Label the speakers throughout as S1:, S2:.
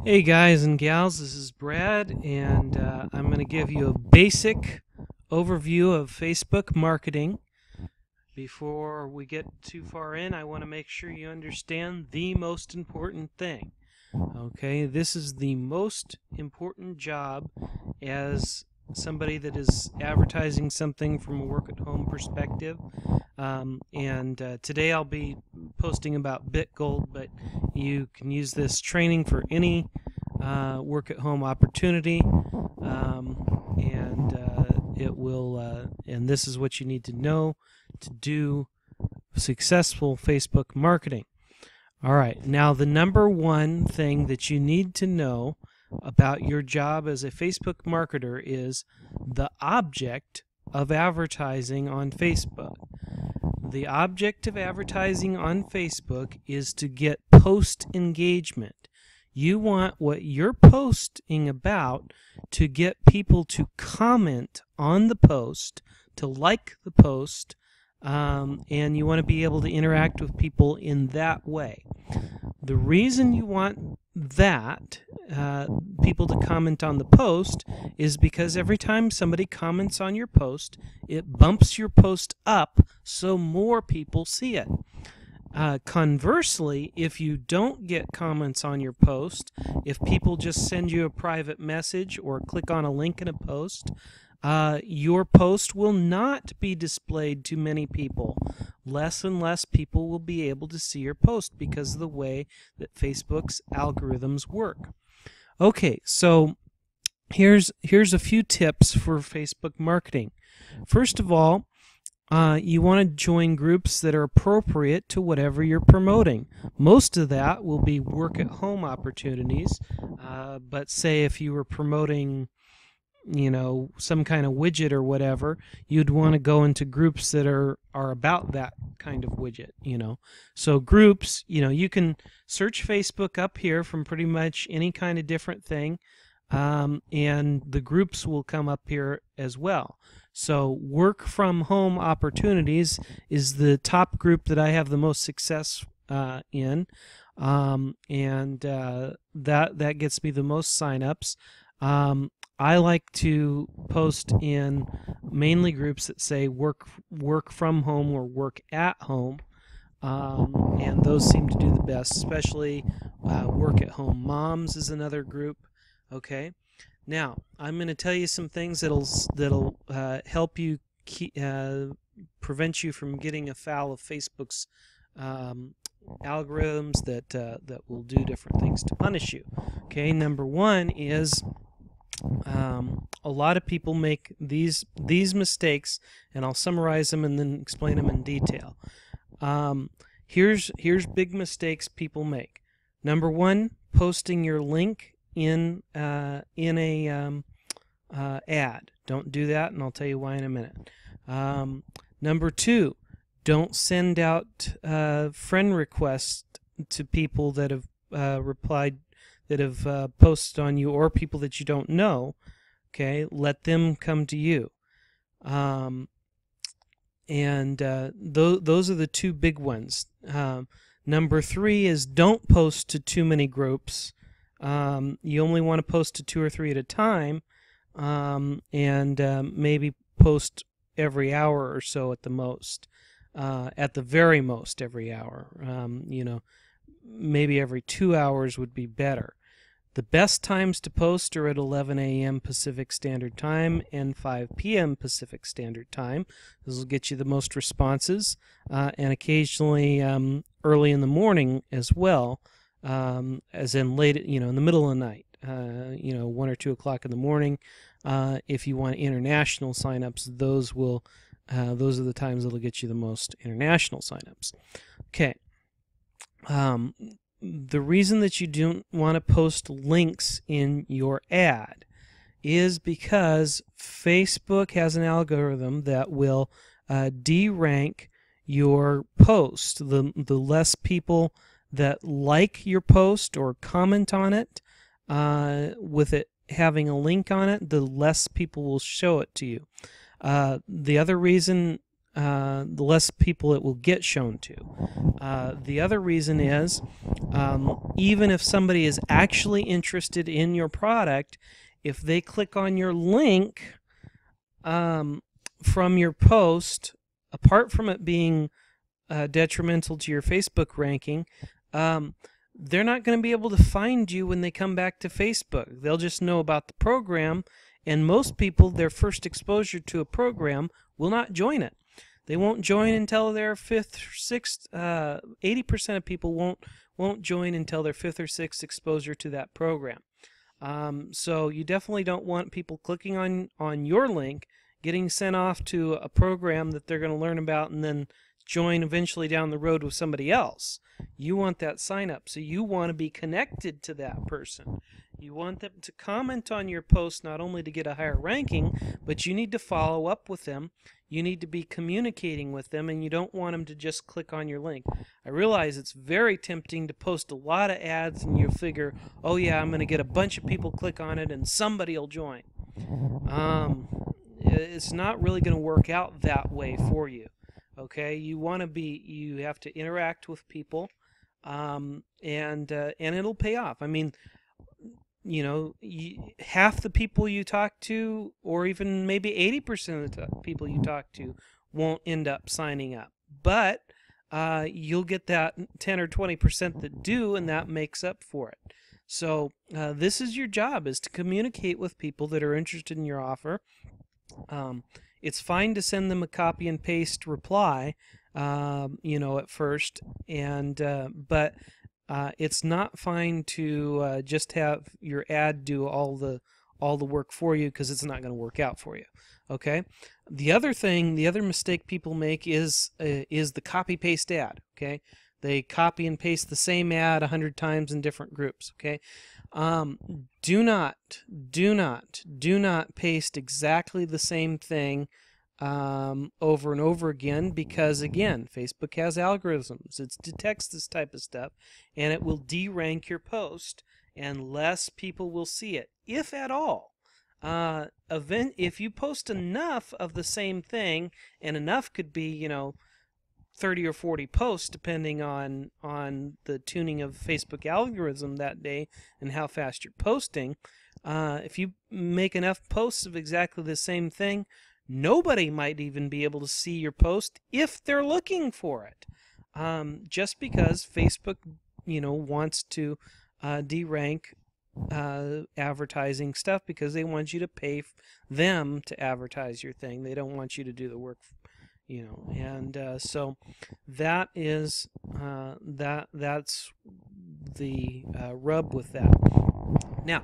S1: Hey guys and gals, this is Brad, and I'm going to give you a basic overview of Facebook marketing. Before we get too far in, I want to make sure you understand the most important thing. Okay, this is the most important job as somebody that is advertising something from a work-at-home perspective. Today I'll be posting about BitGold, but you can use this training for any work-at-home opportunity, it will. And this is what you need to know to do successful Facebook marketing. All right, now the number one thing that you need to know about your job as a Facebook marketer is the object of advertising on Facebook. The object of advertising on Facebook is to get post engagement. You want what you're posting about to get people to comment on the post, to like the post, and you want to be able to interact with people in that way. The reason you want that, people to comment on the post, is because every time somebody comments on your post, it bumps your post up so more people see it. Conversely, if you don't get comments on your post, if people just send you a private message or click on a link in a post, your post will not be displayed to many people. Less and less people will be able to see your post because of the way that Facebook's algorithms work. Okay, so here's a few tips for Facebook marketing. First of all, you want to join groups that are appropriate to whatever you're promoting. Most of that will be work-at-home opportunities, but say if you were promoting, some kind of widget or whatever, you'd want to go into groups that are about that kind of widget, So groups, you can search Facebook up here from pretty much any kind of different thing, and the groups will come up here as well. So work from home opportunities is the top group that I have the most success in, that gets me the most signups. I like to post in mainly groups that say work from home or work at home, and those seem to do the best, especially work at home moms is another group. Okay. Now, I'm going to tell you some things that'll help you prevent you from getting afoul of Facebook's algorithms that will do different things to punish you. Okay, number one is a lot of people make these mistakes, and I'll summarize them and then explain them in detail. Here's big mistakes people make. Number one, posting your link in a ad. Don't do that, and I'll tell you why in a minute. Number two, don't send out friend requests to people that have replied, that have posted on you, or people that you don't know. Okay, let them come to you. Those are the two big ones. Number three is don't post to too many groups. You only want to post to 2 or 3 at a time, maybe post every hour or so at the most, at the very most every hour. Maybe every 2 hours would be better. The best times to post are at 11 a.m. Pacific Standard Time and 5 p.m. Pacific Standard Time. This will get you the most responses, and occasionally early in the morning as well. As in late, in the middle of the night, 1 or 2 o'clock in the morning. If you want international signups, those are the times that'll get you the most international signups. Okay. The reason that you don't want to post links in your ad is because Facebook has an algorithm that will de-rank your post. The less people that like your post or comment on it, with it having a link on it, the less people will show it to you. The other reason the less people it will get shown to. The other reason is, even if somebody is actually interested in your product, if they click on your link from your post, apart from it being detrimental to your Facebook ranking, they're not going to be able to find you when they come back to Facebook. They'll just know about the program, and most people, their first exposure to a program will not join it. They won't join until their fifth or sixth. 80% of people won't join until their fifth or sixth exposure to that program. So you definitely don't want people clicking on your link, getting sent off to a program that they're going to learn about and then join eventually down the road with somebody else. You want that sign up, so you want to be connected to that person. You want them to comment on your post, not only to get a higher ranking, but you need to follow up with them. You need to be communicating with them, and you don't want them to just click on your link. I realize it's very tempting to post a lot of ads and you figure, oh yeah, I'm going to get a bunch of people click on it and somebody will join. It's not really going to work out that way for you. Okay, you have to interact with people, and it'll pay off. I mean, you know, half the people you talk to, or even maybe 80% of the people you talk to, won't end up signing up. But you'll get that 10 or 20% that do, and that makes up for it. So this is your job, is to communicate with people that are interested in your offer. It's fine to send them a copy and paste reply, you know, at first, and but it's not fine to just have your ad do all the work for you, because it's not going to work out for you. Okay. The other mistake people make is the copy paste ad. Okay. They copy and paste the same ad 100 times in different groups. Okay. Do not paste exactly the same thing over and over again, because again, Facebook has algorithms. It detects this type of stuff, and it will derank your post, and less people will see it, if at all. If you post enough of the same thing, and enough could be, you know, 30 or 40 posts, depending on the tuning of Facebook algorithm that day and how fast you're posting. If you make enough posts of exactly the same thing, nobody might even be able to see your post if they're looking for it. Just because Facebook, you know, wants to derank advertising stuff, because they want you to pay them to advertise your thing. They don't want you to do the work, you know. And so that is that's the rub with that. Now,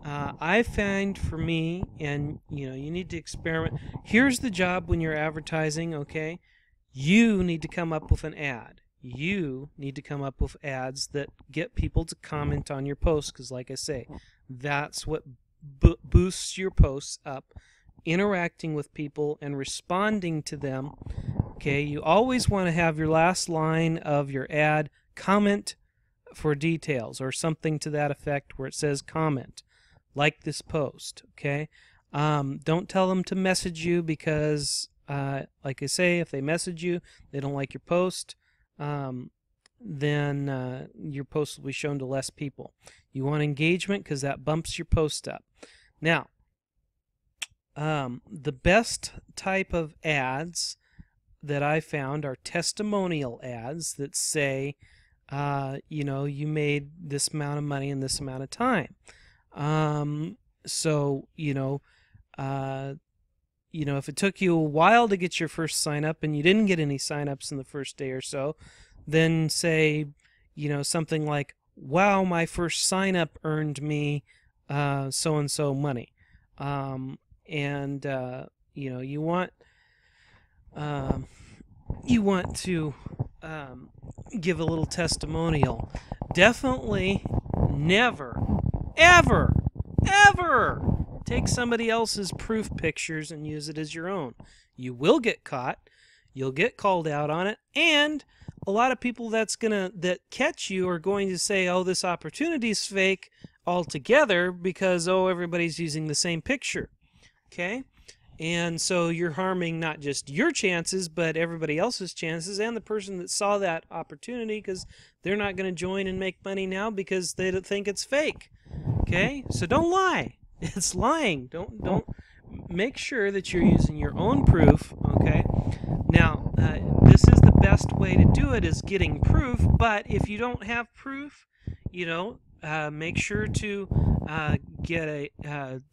S1: I find for me, and you know, you need to experiment. Here's the job when you're advertising. Okay, you need to come up with an ad. You need to come up with ads that get people to comment on your posts, because like I say, that's what boosts your posts up. Interacting with people and responding to them. Okay, you always want to have your last line of your ad, comment for details, or something to that effect, where it says comment, like this post. Okay, don't tell them to message you, because like I say, if they message you, they don't like your post, then your post will be shown to less people. You want engagement, because that bumps your post up. Now, the best type of ads that I found are testimonial ads that say, you know, you made this amount of money in this amount of time. So, you know, if it took you a while to get your first sign up and you didn't get any sign-ups in the first day or so, then say, you know, something like, wow, my first sign-up earned me so-and-so money. And you know, you want to give a little testimonial. Definitely never, ever take somebody else's proof pictures and use it as your own. You will get caught. You'll get called out on it, and a lot of people that catch you are going to say, oh, this opportunity is fake altogether, because, oh, everybody's using the same picture. Okay? And so you're harming not just your chances, but everybody else's chances and the person that saw that opportunity, because they're not going to join and make money now because they think it's fake. Okay? So don't lie. It's lying. Don't make sure that you're using your own proof. Okay? Now, this is the best way to do it, is getting proof, but if you don't have proof, make sure to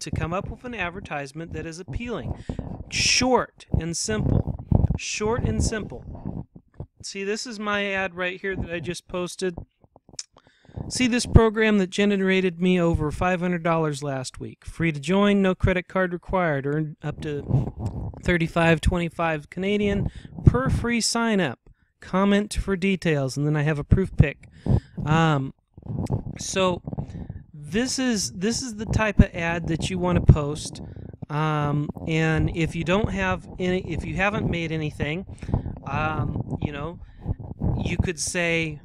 S1: to come up with an advertisement that is appealing, short and simple. Short and simple. See, this is my ad right here that I just posted. See this program that generated me over $500 last week. Free to join, no credit card required. Earn up to $35.25 Canadian per free sign up. Comment for details, and then I have a proof pic. So this is the type of ad that you want to post. And if you don't have if you haven't made anything, you could say,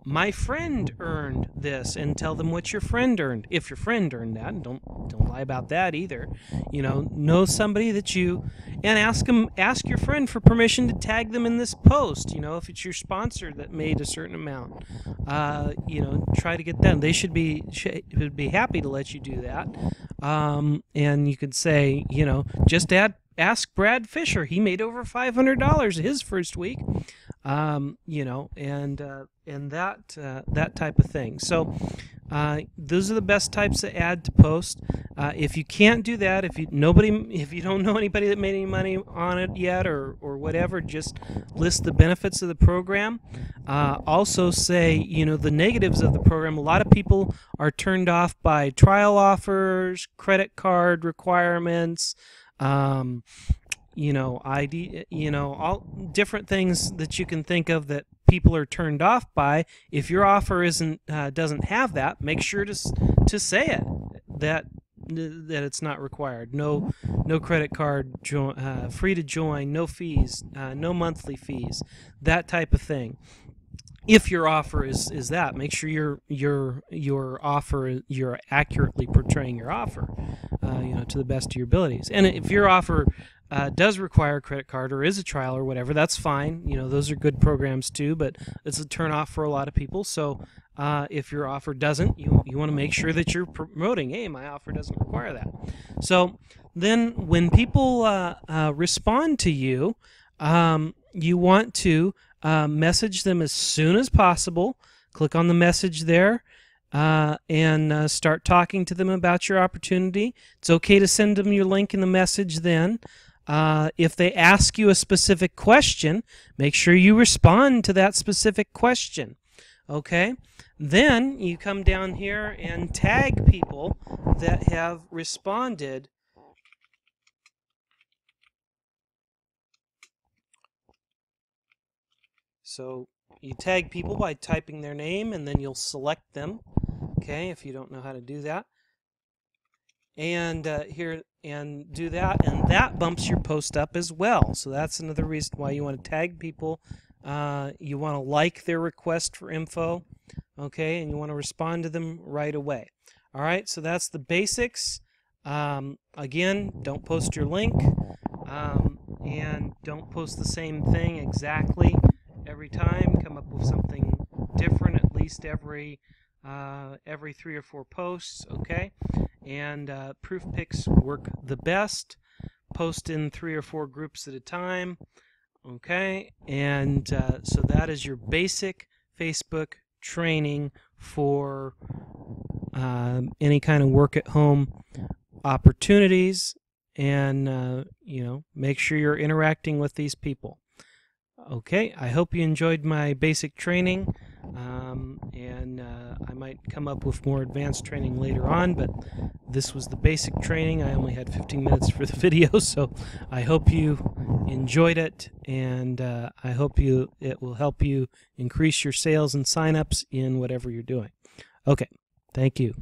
S1: my friend earned this, and tell them what your friend earned. If your friend earned that, and don't lie about that either. Know somebody that and ask your friend for permission to tag them in this post. If it's your sponsor that made a certain amount, try to get them. They should be happy to let you do that. And you could say, just ask Brad Fisher. He made over $500 his first week. And that type of thing. So those are the best types of ad to post. If you can't do that, if you don't know anybody that made any money on it yet, or whatever, just list the benefits of the program. Also say, the negatives of the program. A lot of people are turned off by trial offers, credit card requirements, ID, all different things that you can think of that people are turned off by. If your offer doesn't have that, make sure to say it, that it's not required. No credit card, free to join, no fees, no monthly fees, that type of thing. If your offer is that, make sure your offer, you're accurately portraying your offer, to the best of your abilities. And if your offer does require a credit card or is a trial or whatever, that's fine. Those are good programs too, but it's a turnoff for a lot of people. So if your offer doesn't, you want to make sure that you're promoting, hey, my offer doesn't require that. So then when people respond to you, you want to message them as soon as possible. Click on the message there and start talking to them about your opportunity. It's okay to send them your link in the message then. If they ask you a specific question, make sure you respond to that specific question. Okay? Then you come down here and tag people that have responded. So you tag people by typing their name, and then you'll select them. Okay, if you don't know how to do that. And here, and do that, and that bumps your post up as well. So that's another reason why you want to tag people. You want to like their request for info, okay, and you want to respond to them right away. All right, so that's the basics. Again, don't post your link, and don't post the same thing exactly every time. Come up with something different at least every 3 or 4 posts, okay? And proof pics work the best. Post in 3 or 4 groups at a time, okay? And so that is your basic Facebook training for any kind of work at home opportunities, and make sure you're interacting with these people. Okay, I hope you enjoyed my basic training, and I might come up with more advanced training later on, but this was the basic training. I only had 15 minutes for the video, so I hope you enjoyed it, and I hope it will help you increase your sales and sign-ups in whatever you're doing. Okay, thank you.